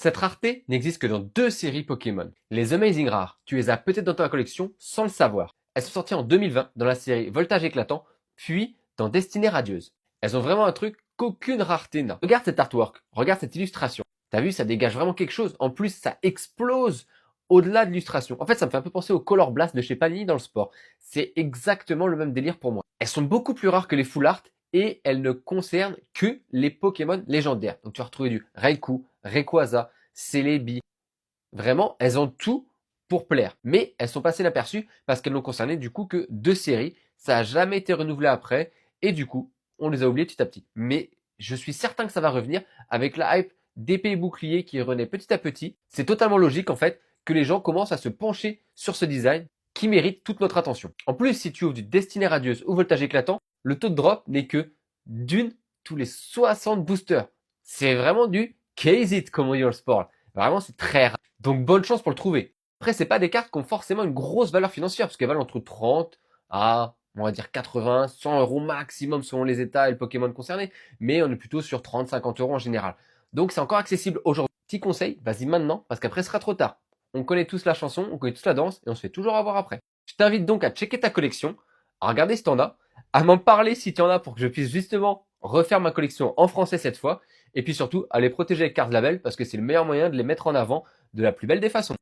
Cette rareté n'existe que dans deux séries Pokémon. Les Amazing Rares, tu les as peut-être dans ta collection sans le savoir. Elles sont sorties en 2020 dans la série Voltage éclatant, puis dans Destinée radieuse. Elles ont vraiment un truc qu'aucune rareté n'a. Regarde cet artwork, regarde cette illustration. T'as vu, ça dégage vraiment quelque chose. En plus, ça explose au-delà de l'illustration. En fait, ça me fait un peu penser au Color Blast de chez Panini dans le sport. C'est exactement le même délire pour moi. Elles sont beaucoup plus rares que les Full Art et elles ne concernent que les Pokémon légendaires. Donc tu vas retrouver du Raikou, Rayquaza, Celebi. Vraiment, elles ont tout pour plaire. Mais elles sont passées inaperçues parce qu'elles n'ont concerné du coup que deux séries. Ça n'a jamais été renouvelé après et du coup, on les a oubliées petit à petit. Mais je suis certain que ça va revenir avec la hype d'épée et bouclier qui renaît petit à petit. C'est totalement logique en fait que les gens commencent à se pencher sur ce design qui mérite toute notre attention. En plus, si tu ouvres du Destinée radieuse ou Voltage éclatant, le taux de drop n'est que d'une tous les 60 boosters. C'est vraiment du case it comme on dit dans le sport. Vraiment, c'est très rare. Donc, bonne chance pour le trouver. Après, c'est pas des cartes qui ont forcément une grosse valeur financière, parce qu'elles valent entre 30 à, on va dire, 80, 100 euros maximum selon les états et le Pokémon concerné. Mais on est plutôt sur 30, 50 euros en général. Donc, c'est encore accessible aujourd'hui. Petit conseil, vas-y maintenant, parce qu'après, ce sera trop tard. On connaît tous la chanson, on connaît tous la danse, et on se fait toujours avoir après. Je t'invite donc à checker ta collection, à regarder si t'en as, à m'en parler si tu en as pour que je puisse justement refaire ma collection en français cette fois, et puis surtout à les protéger avec carte label parce que c'est le meilleur moyen de les mettre en avant de la plus belle des façons.